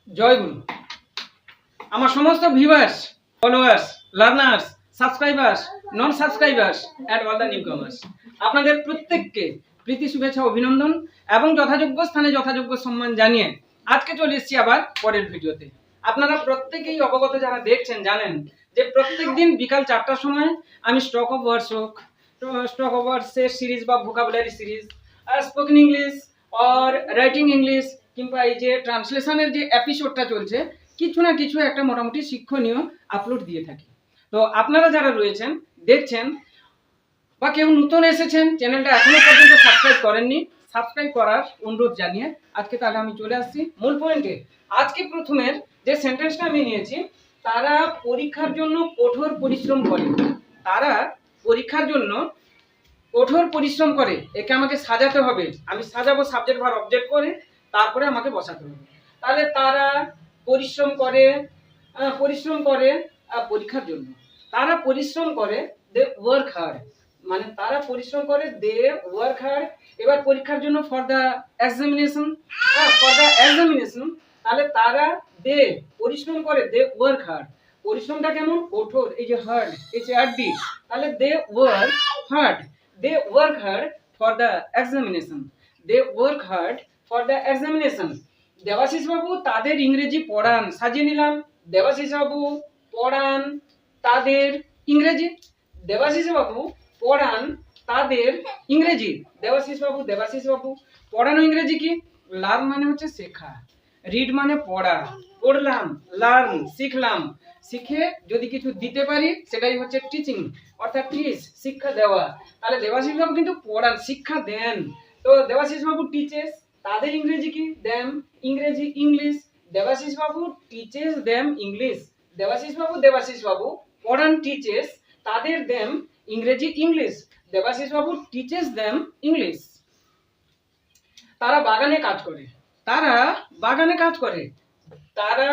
জয় গুরু। আমার সমস্ত viewers, followers, learners, subscribers, non subscribers and all the new কামার্স, আপনাদের প্রত্যেককে প্রীতি শুভেচ্ছা অভিনন্দন এবং যথাযোগ্য স্থানে যথাযোগ্য সম্মান জানিয়ে আজকে চলে এসেছি আবার পরের ভিডিওতে। আপনারা প্রত্যেকেই অবগত, যারা দেখছেন জানেন যে প্রত্যেক দিন বিকাল 4টার সময় আমি স্টক অফ ওয়ার্ডস হোক, স্টক অফ ওয়ার্ডসের সিরিজ বা vocabulary series, spoken English or writing English কিংবা এই যে ট্রান্সলেশনের যে এপিসোডটা চলছে, কিছু না কিছু একটা মোটামুটি শিক্ষণীয় আপলোড দিয়ে থাকি। তো আপনারা যারা রয়েছেন দেখছেন বা কেউ নতুন এসেছেন, চ্যানেলটা এখনো পর্যন্ত সাবস্ক্রাইব করেননি, সাবস্ক্রাইব করার অনুরোধ জানিয়ে আজকে তাহলে আমি চলে আসছি মূল পয়েন্টে। আজকে প্রথমের যে সেন্টেন্সটা আমি নিয়েছি, তারা পরীক্ষার জন্য কঠোর পরিশ্রম করে। তারা পরীক্ষার জন্য কঠোর পরিশ্রম করে। একে আমাকে সাজাতে হবে, আমি সাজাবো সাবজেক্ট ভার্ব অবজেক্ট করে, তারপরে আমাকে বসাতে হবে। তাহলে তারা পরিশ্রম করে, পরীক্ষার জন্য। তারা পরিশ্রম করে, দে ওয়ার্ক হার্ড, মানে তারা পরিশ্রম করে, দে ওয়ার্ক হার্ড। এবার পরীক্ষার জন্য ফর দ্য এক্সামিনেশন, তাহলে তারা দে পরিশ্রম করে, দে ওয়ার্ক হার্ড। পরিশ্রমটা কেমন? কঠোর, এই যে হার্ড, HARD, তাহলে they work hard, they work hard for the examination, they work hard for the examination. Debashish বাবু তাদের ইংরেজি পড়ান, সাজিয়ে নিলাম, দেবাশিস বাবু পড়ান তাদের ইংরেজি, দেবাশিস বাবু পড়ান তাদের ইংরেজি, দেবাশিস বাবু পড়ানো ইংরেজি কি? লার্ন মানে হচ্ছে শেখা, রিড মানে পড়া, পড়লাম, লার্ন শিখলাম, শিখে যদি কিছু দিতে পারি সেটাই হচ্ছে টিচিং, অর্থাৎ টিচ শিক্ষা দেওয়া। তাহলে দেবাশিস বাবু কিন্তু পড়ান, শিক্ষা দেন। তো দেবাশিস বাবু টিচেস তাদের ইংরেজি কি? দেম, ইংরেজি ইংলিশ, দেবাশিস বাবু টিচেস দেম ইংলিশ, দেবাশিস বাবু পড়ান টিচেস তাদের দেম ইংরেজি ইংলিশ, দেবাশিস বাবু টিচেস দেম ইংলিশ। তারা বাগানে কাজ করে, তারা বাগানে কাজ করে, তারা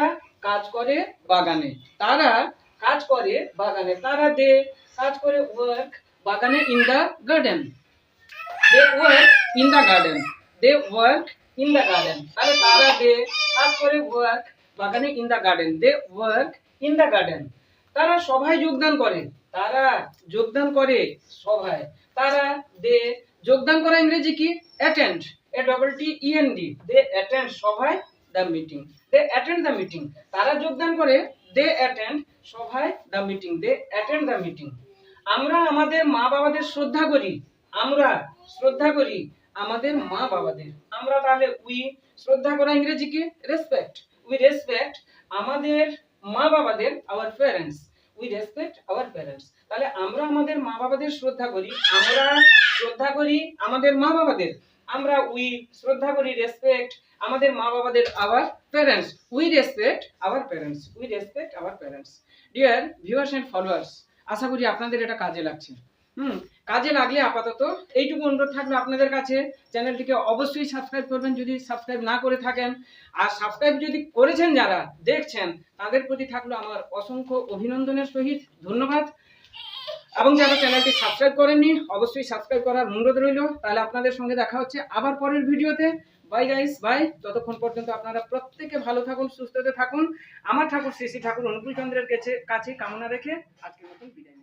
কাজ করে বাগানে, তারা কাজ করে বাগানে, তারা দে কাজ করে ওয়ার্ক বাগানে, in the garden, they work in the garden, they work in the garden. তাহলে তারা দে কাজ করে ওয়ার্ক বাগানে, in the garden, they work in the garden. তারা সভায় যোগদান করে, তারা যোগদান করে সভায়, তারা দে যোগদান করা ইংরেজি কি? অ্যাটেন্ড, ATTEND, দে অ্যাটেন্ড সভায় the meeting, they attend the meeting. তারা যোগদান করে, দে অ্যাটেন্ড সভায় the meeting, they attend the meeting. আমরা আমাদের মা বাবাদের শ্রদ্ধা করি, আমরা শ্রদ্ধা করি আমাদের মা বাবাদের, আমরা তাহলে উই, শ্রদ্ধা করা ইংরেজি কি? রেসপেক্ট, উই রেসপেক্ট আমাদের মা বাবাদের, our parents, we respect our parents. তাহলে আমরা আমাদের মা বাবাদের শ্রদ্ধা করি, আমরা শ্রদ্ধা করি আমাদের মা বাবাদের, আমরা উই শ্রদ্ধা করি, রেসপেক্ট আমাদের মা বাবাদের, our parents, we respect our parents, we respect our parents. Dear viewers and followers, আশা করি আপনাদের এটা কাজে লাগছে। কাজে লাগলে আপাতত এইটুকু অনুরোধ থাকলো আপনাদের কাছে, চ্যানেলটিকে অবশ্যই সাবস্ক্রাইব করবেন যদি সাবস্ক্রাইব না করে থাকেন, আর সাবস্ক্রাইব যদি করেছেন যারা দেখছেন তাদের প্রতি থাকলো আমার অসংখ্য অভিনন্দনের সহিত ধন্যবাদ। এবং যারা চ্যানেলটি সাবস্ক্রাইব করেননি অবশ্যই সাবস্ক্রাইব করার অনুরোধ রইল। তাহলে আপনাদের সঙ্গে দেখা হচ্ছে আবার পরের ভিডিওতে। Bye guys, bye. ততক্ষণ পর্যন্ত আপনারা প্রত্যেকে ভালো থাকুন, সুস্থতে থাকুন। আমার ঠাকুর শ্রী শ্রী ঠাকুর অনুকূল চন্দ্রের কাছে কামনা রেখে আজকের মতন বিদায়।